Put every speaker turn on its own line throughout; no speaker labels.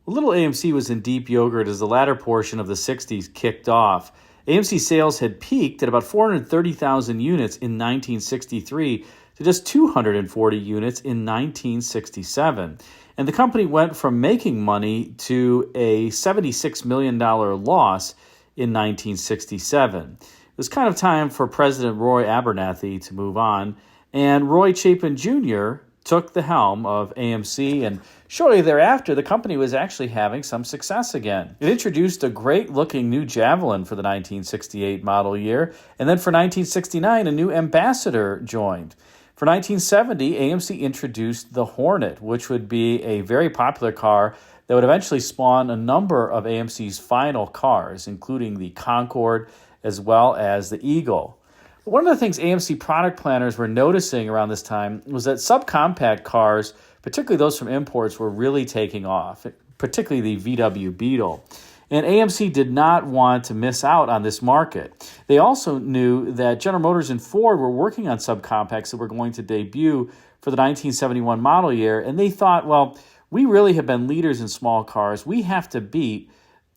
Little AMC was in deep yogurt as the latter portion of the 60s kicked off. AMC sales had peaked at about 430,000 units in 1963 to just 240 units in 1967. And the company went from making money to a $76 million loss in 1967. It was kind of time for President Roy Abernathy to move on, and Roy Chapin Jr. took the helm of AMC, and shortly thereafter, the company was actually having some success again. It introduced a great-looking new Javelin for the 1968 model year, and then for 1969, a new Ambassador joined. For 1970, AMC introduced the Hornet, which would be a very popular car that would eventually spawn a number of AMC's final cars, including the Concorde as well as the Eagle. One of the things AMC product planners were noticing around this time was that subcompact cars, particularly those from imports, were really taking off, particularly the VW Beetle. And AMC did not want to miss out on this market. They also knew that General Motors and Ford were working on subcompacts that were going to debut for the 1971 model year, and they thought, well, we really have been leaders in small cars. We have to beat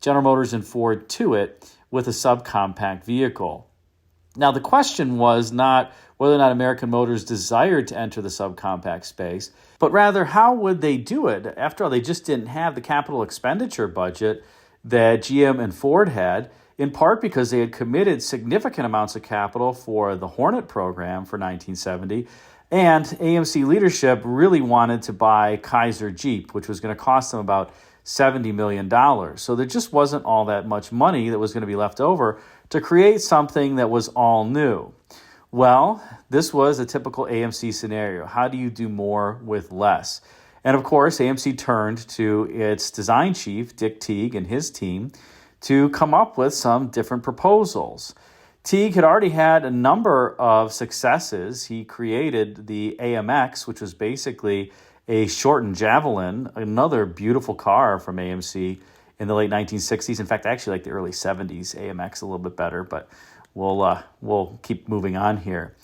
General Motors and Ford to it with a subcompact vehicle. Now, the question was not whether or not American Motors desired to enter the subcompact space, but rather how would they do it? After all, they just didn't have the capital expenditure budget that GM and Ford had, in part because they had committed significant amounts of capital for the Hornet program for 1970, and AMC leadership really wanted to buy Kaiser Jeep, which was going to cost them about $70 million. So there just wasn't all that much money that was going to be left over to create something that was all new. Well, this was a typical AMC scenario. How do you do more with less? And of course, AMC turned to its design chief, Dick Teague, and his team to come up with some different proposals. Teague had already had a number of successes. He created the AMX, which was basically a shortened Javelin, another beautiful car from AMC in the late 1960s. In fact, I actually like the early 70s AMX a little bit better, but we'll keep moving on here.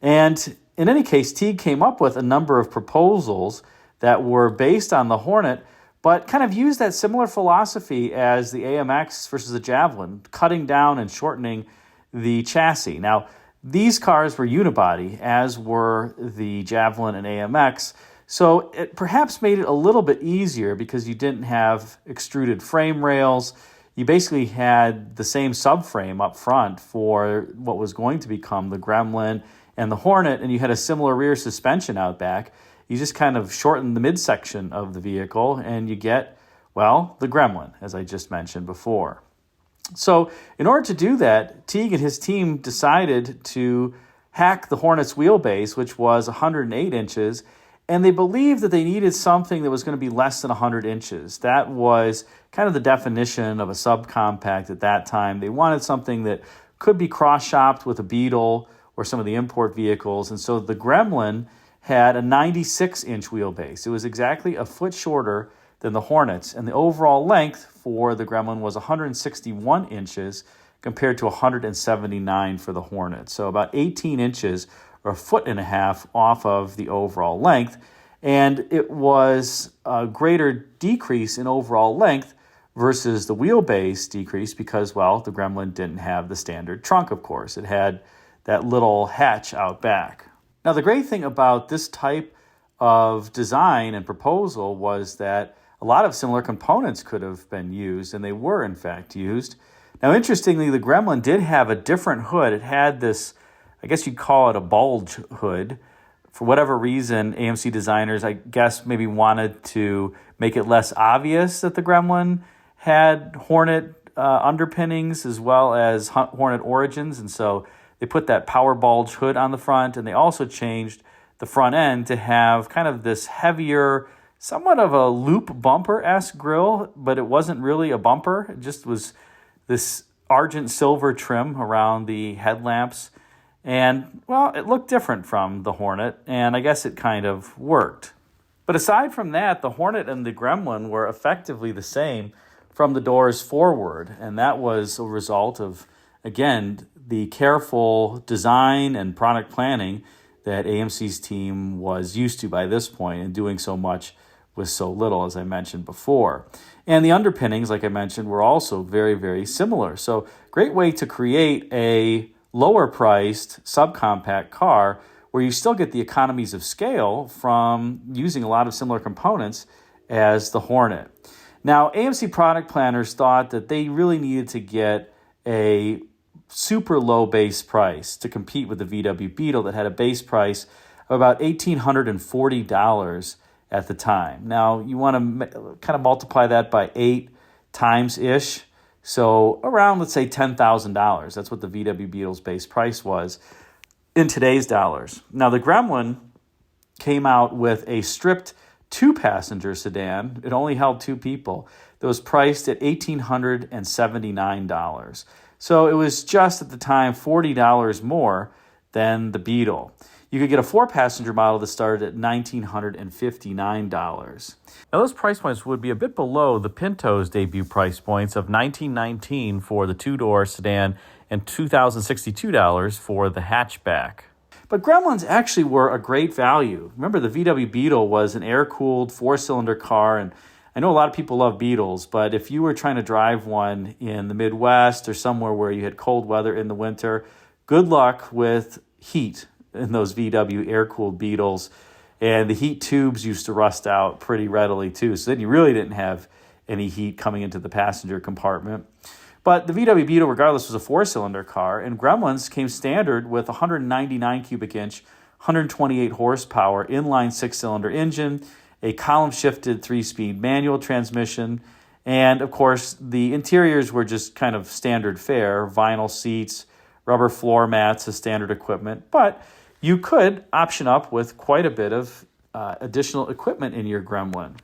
And in any case, Teague came up with a number of proposals that were based on the Hornet, but kind of used that similar philosophy as the AMX versus the Javelin, cutting down and shortening the chassis. Now, these cars were unibody, as were the Javelin and AMX, so it perhaps made it a little bit easier because you didn't have extruded frame rails. You basically had the same subframe up front for what was going to become the Gremlin and the Hornet, and you had a similar rear suspension out back. You just kind of shorten the midsection of the vehicle, and you get, well, the Gremlin, as I just mentioned before. So in order to do that, Teague and his team decided to hack the Hornet's wheelbase, which was 108 inches, and they believed that they needed something that was going to be less than 100 inches. That was kind of the definition of a subcompact at that time. They wanted something that could be cross-shopped with a Beetle or some of the import vehicles, and so the Gremlin had a 96-inch wheelbase. It was exactly a foot shorter than the Hornets, and the overall length for the Gremlin was 161 inches compared to 179 for the Hornet. So about 18 inches or a foot and a half off of the overall length, and it was a greater decrease in overall length versus the wheelbase decrease because, well, the Gremlin didn't have the standard trunk, of course. It had that little hatch out back. Now, the great thing about this type of design and proposal was that a lot of similar components could have been used, and they were, in fact, used. Now, interestingly, the Gremlin did have a different hood. It had this, I guess you'd call it a bulge hood. For whatever reason, AMC designers, I guess, maybe wanted to make it less obvious that the Gremlin had Hornet underpinnings as well as Hornet origins, and so they put that power bulge hood on the front, and they also changed the front end to have kind of this heavier, somewhat of a loop bumper-esque grille, but it wasn't really a bumper. It just was this argent silver trim around the headlamps. And, well, it looked different from the Hornet, and I guess it kind of worked. But aside from that, the Hornet and the Gremlin were effectively the same from the doors forward, and that was a result of, again, the careful design and product planning that AMC's team was used to by this point and doing so much with so little, as I mentioned before. And the underpinnings, like I mentioned, were also very, very similar. So great way to create a lower priced subcompact car where you still get the economies of scale from using a lot of similar components as the Hornet. Now, AMC product planners thought that they really needed to get a super low base price to compete with the VW Beetle that had a base price of about $1,840 at the time. Now, you want to kind of multiply that by 8 times-ish, so around, let's say, $10,000. That's what the VW Beetle's base price was in today's dollars. Now, the Gremlin came out with a stripped 2-passenger sedan. It only held 2 people. That was priced at $1,879. So it was just at the time $40 more than the Beetle. You could get a 4-passenger model that started at $1,959. Now those price points would be a bit below the Pinto's debut price points of $1,919 for the 2-door sedan and $2,062 for the hatchback. But Gremlins actually were a great value. Remember, the VW Beetle was an air-cooled 4-cylinder car, and I know a lot of people love Beetles, but if you were trying to drive one in the Midwest or somewhere where you had cold weather in the winter, good luck with heat in those VW air-cooled Beetles. And the heat tubes used to rust out pretty readily too, so then you really didn't have any heat coming into the passenger compartment. But the VW Beetle, regardless, was a 4-cylinder car, and Gremlins came standard with 199 cubic inch, 128 horsepower, inline 6-cylinder engine, a column-shifted 3-speed manual transmission, and, of course, the interiors were just kind of standard fare, vinyl seats, rubber floor mats as standard equipment, but you could option up with quite a bit of additional equipment in your Gremlin.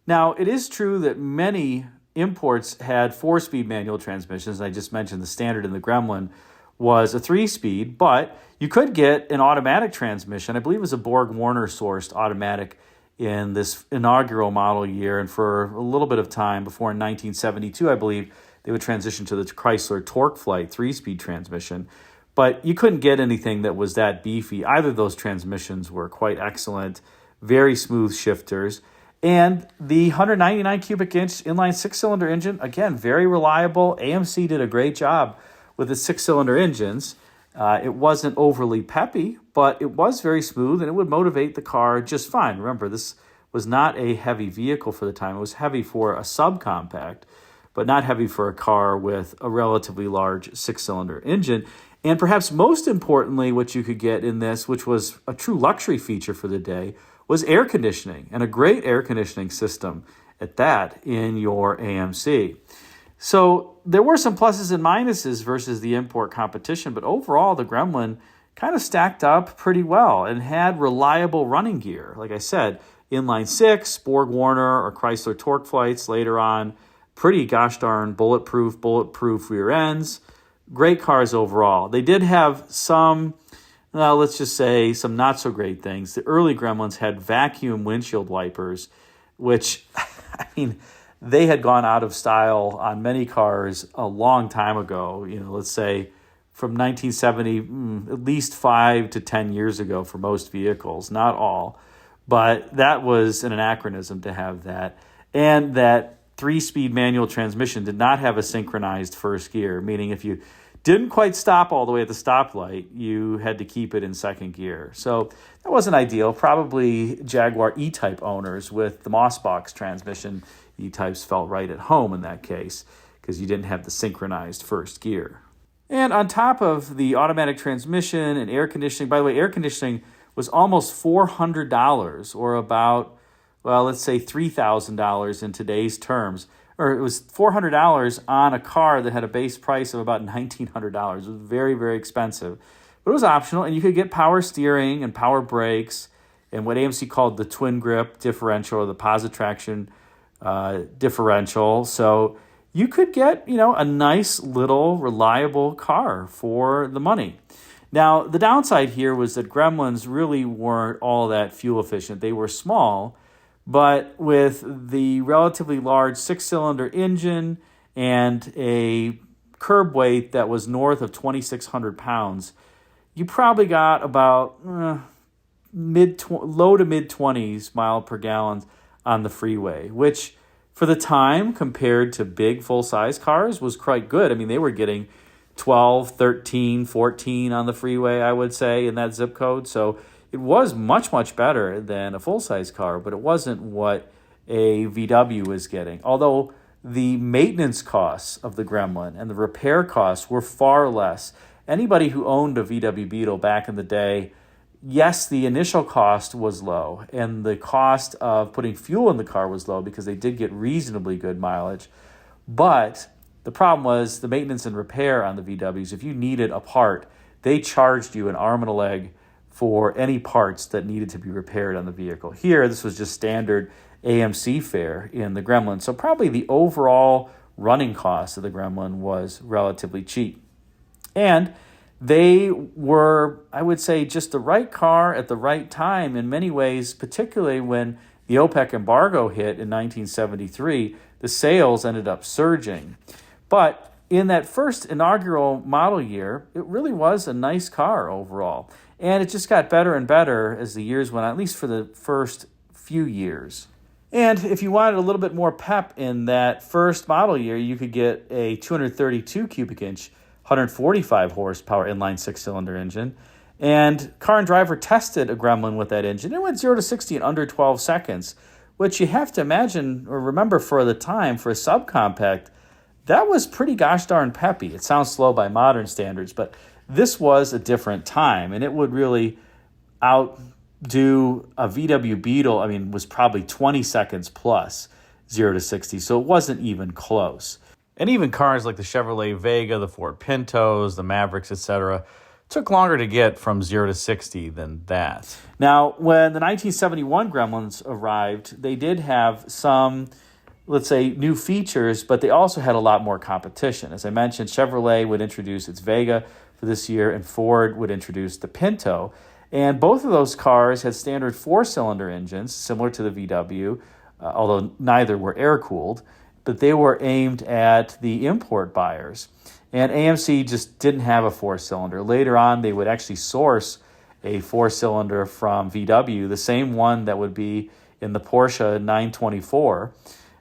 Now, it is true that many imports had 4-speed manual transmissions. I just mentioned the standard in the Gremlin was a 3-speed, but you could get an automatic transmission. I believe it was a Borg-Warner sourced automatic in this inaugural model year, and for a little bit of time before in 1972, I believe, they would transition to the Chrysler TorqueFlite 3-speed transmission. But you couldn't get anything that was that beefy. Either of those transmissions were quite excellent, very smooth shifters. And the 199 cubic inch inline 6-cylinder engine, again, very reliable. AMC did a great job with the 6-cylinder engines. It wasn't overly peppy, but it was very smooth and it would motivate the car just fine. Remember, this was not a heavy vehicle for the time. It was heavy for a subcompact, but not heavy for a car with a relatively large 6-cylinder engine. And perhaps most importantly, what you could get in this, which was a true luxury feature for the day, was air conditioning, and a great air conditioning system at that in your AMC. So there were some pluses and minuses versus the import competition, but overall the Gremlin kind of stacked up pretty well and had reliable running gear. Like I said, inline 6, Borg-Warner or Chrysler TorqueFlites later on, pretty gosh darn bulletproof rear ends. Great cars overall. They did have some, let's just say, some not so great things. The early Gremlins had vacuum windshield wipers, which, I mean, they had gone out of style on many cars a long time ago. Let's say from 1970, at least 5 to 10 years ago for most vehicles, not all. But that was an anachronism to have that. And that 3-speed manual transmission did not have a synchronized first gear, meaning if you didn't quite stop all the way at the stoplight, you had to keep it in second gear. So that wasn't ideal. Probably Jaguar E-Type owners with the Mossbox transmission, E-Types felt right at home in that case because you didn't have the synchronized first gear. And on top of the automatic transmission and air conditioning, by the way, air conditioning was almost $400 or about, well, let's say $3,000 in today's terms. Or it was $400 on a car that had a base price of about $1,900. It was very, very expensive. But it was optional, and you could get power steering and power brakes and what AMC called the twin grip differential or the posit traction differential. So you could get, a nice little reliable car for the money. Now, the downside here was that Gremlins really weren't all that fuel efficient. They were small, but with the relatively large 6-cylinder engine and a curb weight that was north of 2,600 pounds, you probably got about low to mid-20s mile per gallon on the freeway, which for the time compared to big full-size cars was quite good. I mean, they were getting 12, 13, 14 on the freeway, I would say, in that zip code. So it was much, much better than a full-size car, but it wasn't what a VW was getting. Although the maintenance costs of the Gremlin and the repair costs were far less. Anybody who owned a VW Beetle back in the day, yes, the initial cost was low, and the cost of putting fuel in the car was low because they did get reasonably good mileage. But the problem was the maintenance and repair on the VWs. If you needed a part, they charged you an arm and a leg for any parts that needed to be repaired on the vehicle. Here, this was just standard AMC fare in the Gremlin. So probably the overall running cost of the Gremlin was relatively cheap. And they were, I would say, just the right car at the right time in many ways, particularly when the OPEC embargo hit in 1973. The sales ended up surging. But in that first inaugural model year, it really was a nice car overall. And it just got better and better as the years went on, at least for the first few years. And if you wanted a little bit more pep in that first model year, you could get a 232 cubic inch 145 horsepower inline six-cylinder engine. And Car and Driver tested a Gremlin with that engine. It went 0 to 60 in under 12 seconds, which you have to imagine or remember for the time, for a subcompact, that was pretty gosh darn peppy. It sounds slow by modern standards, but this was a different time, and it would really outdo a VW Beetle. I mean, was probably 20 seconds plus 0 to 60, so it wasn't even close. And even cars like the Chevrolet Vega, the Ford Pintos, the Mavericks, etc., took longer to get from 0 to 60 than that. Now, when the 1971 Gremlins arrived, they did have some, let's say, new features, but they also had a lot more competition. As I mentioned, Chevrolet would introduce its Vega for this year, and Ford would introduce the Pinto. And both of those cars had standard four-cylinder engines, similar to the VW, although neither were air-cooled, but they were aimed at the import buyers. And AMC just didn't have a four-cylinder. Later on, they would actually source a four-cylinder from VW, the same one that would be in the Porsche 924,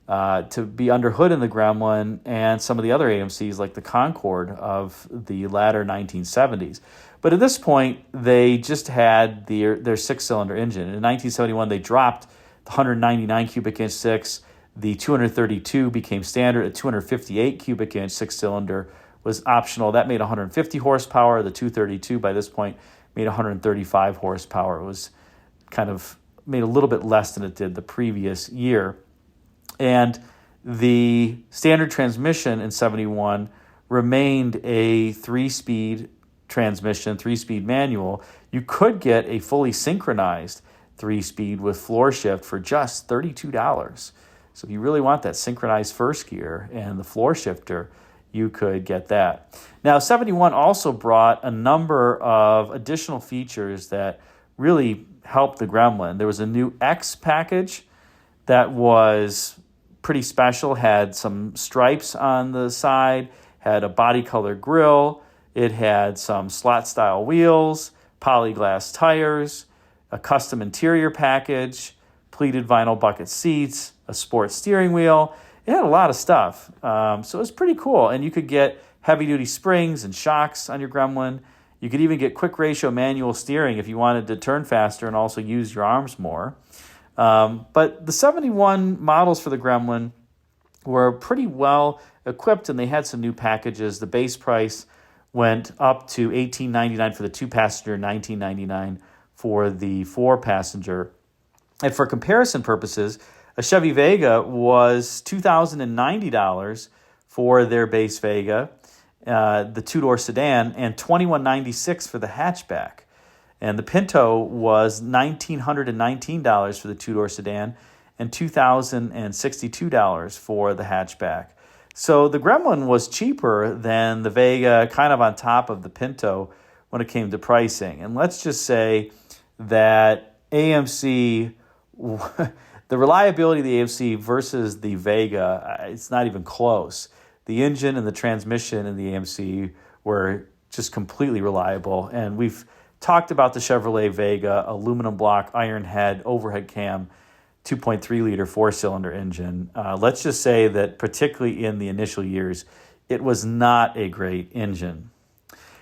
to be under hood in the Gremlin and some of the other AMCs like the Concorde of the latter 1970s. But at this point, they just had their six-cylinder engine. In 1971, they dropped the 199 cubic inch six. The 232 became standard. A 258 cubic inch six-cylinder was optional. That made 150 horsepower. The 232 by this point made 135 horsepower. It was kind of made a little bit less than it did the previous year. And the standard transmission in 71 remained a three-speed transmission, three-speed manual. You could get a fully synchronized three-speed with floor shift for just $32. So if you really want that synchronized first gear and the floor shifter, you could get that. Now, 71 also brought a number of additional features that really helped the Gremlin. There was a new X package that was pretty special, had some stripes on the side, had a body color grille, it had some slot-style wheels, polyglass tires, a custom interior package, pleated vinyl bucket seats, a sports steering wheel. It had a lot of stuff. So it was pretty cool. And you could get heavy-duty springs and shocks on your Gremlin. You could even get quick ratio manual steering if you wanted to turn faster and also use your arms more. But the 71 models for the Gremlin were pretty well equipped, and they had some new packages. The base price went up to $1,899 for the two-passenger, $1,999 for the four-passenger. And for comparison purposes, a Chevy Vega was $2,090 for their base Vega, the two-door sedan, and $2,196 for the hatchback. And the Pinto was $1,919 for the two-door sedan and $2,062 for the hatchback. So the Gremlin was cheaper than the Vega, kind of on top of the Pinto when it came to pricing. And let's just say that AMC, the reliability of the AMC versus the Vega, it's not even close. The engine and the transmission in the AMC were just completely reliable. And we've talked about the Chevrolet Vega, aluminum block, iron head, overhead cam, 2.3 liter four-cylinder engine. Let's just say that particularly in the initial years, it was not a great engine.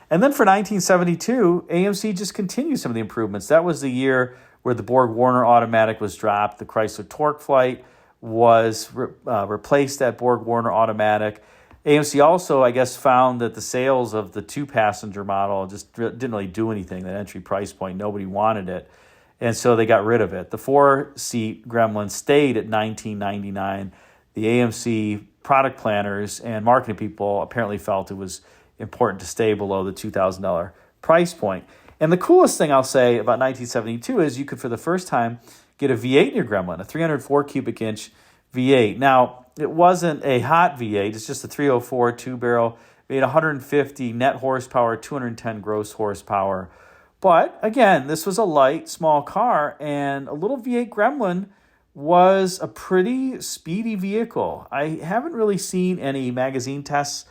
And then for 1972, AMC just continued some of the improvements. That was the year where the Borg-Warner automatic was dropped. The Chrysler TorqueFlite was replaced that Borg-Warner automatic. AMC also, I guess, found that the sales of the two-passenger model just didn't really do anything, that entry price point. Nobody wanted it. And so they got rid of it. The four-seat Gremlin stayed at $19.99. The AMC product planners and marketing people apparently felt it was important to stay below the $2,000 price point. And the coolest thing I'll say about 1972 is you could, for the first time, get a V8 in your Gremlin, a 304 cubic inch V8. Now, it wasn't a hot V8. It's just a 304 two-barrel, made 150 net horsepower, 210 gross horsepower. But, again, this was a light, small car, and a little V8 Gremlin was a pretty speedy vehicle. I haven't really seen any magazine tests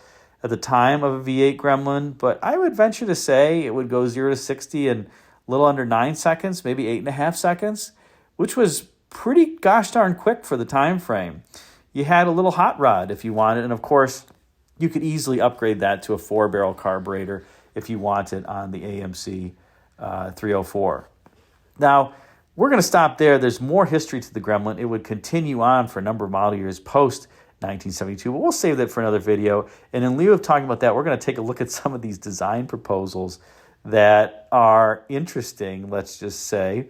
at the time of a V8 Gremlin, but I would venture to say it would go 0 to 60 in a little under 9 seconds, maybe 8.5 seconds, which was pretty gosh darn quick for the time frame. You had a little hot rod if you wanted, and of course, you could easily upgrade that to a 4-barrel carburetor if you wanted on the AMC 304. Now, we're going to stop there. There's more history to the Gremlin. It would continue on for a number of model years post 1972, but we'll save that for another video. And in lieu of talking about that, we're going to take a look at some of these design proposals that are interesting, let's just say.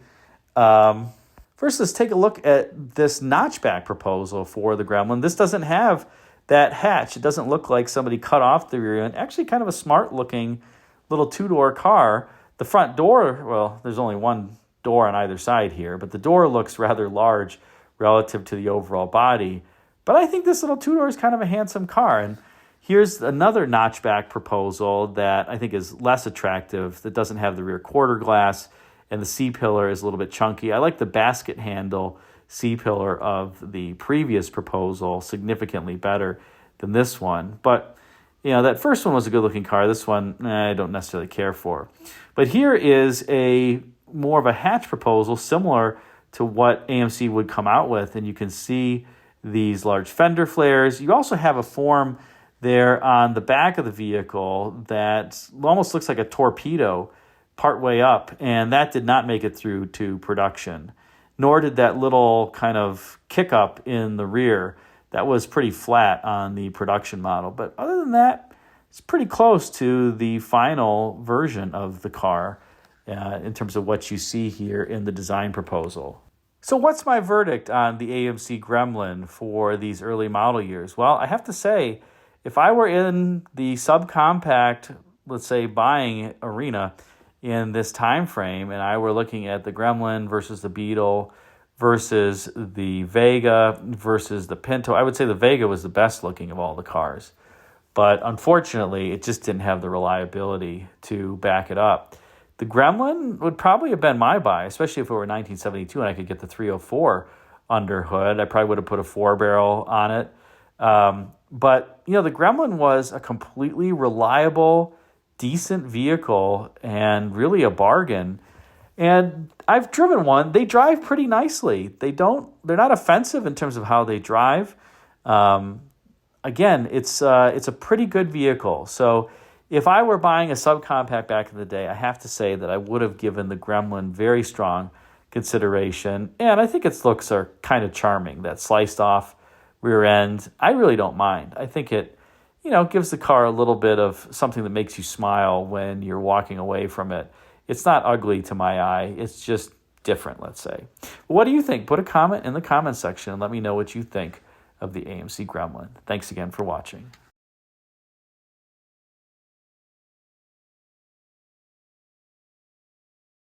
First, let's take a look at this notchback proposal for the Gremlin. This doesn't have that hatch. It doesn't look like somebody cut off the rear end. Actually, kind of a smart-looking little two-door car. The front door, well, there's only one door on either side here, but the door looks rather large relative to the overall body. But I think this little two-door is kind of a handsome car. And here's another notchback proposal that I think is less attractive, that doesn't have the rear quarter glass, and the C-pillar is a little bit chunky. I like the basket handle C-pillar of the previous proposal significantly better than this one. But, you know, that first one was a good-looking car. This one, I don't necessarily care for. But here is a more of a hatch proposal, similar to what AMC would come out with, and you can see these large fender flares. You also have a form there on the back of the vehicle that almost looks like a torpedo partway up, and that did not make it through to production. Nor did that little kind of kick up in the rear. That was pretty flat on the production model. But other than that, it's pretty close to the final version of the car in terms of what you see here in the design proposal. So what's my verdict on the AMC Gremlin for these early model years? Well, I have to say, if I were in the subcompact, let's say, buying arena in this time frame, and I were looking at the Gremlin versus the Beetle versus the Vega versus the Pinto, I would say the Vega was the best looking of all the cars. But unfortunately, it just didn't have the reliability to back it up. The Gremlin would probably have been my buy, especially if it were 1972 and I could get the 304 under hood. I probably would have put a 4-barrel on it. But, you know, the Gremlin was a completely reliable, decent vehicle and really a bargain. And I've driven one. They drive pretty nicely. They're not offensive in terms of how they drive. Again, it's a pretty good vehicle. So if I were buying a subcompact back in the day, I have to say that I would have given the Gremlin very strong consideration. And I think its looks are kind of charming. That sliced off rear end, I really don't mind. I think it, you know, gives the car a little bit of something that makes you smile when you're walking away from it. It's not ugly to my eye. It's just different, let's say. What do you think? Put a comment in the comment section and let me know what you think of the AMC Gremlin. Thanks again for watching.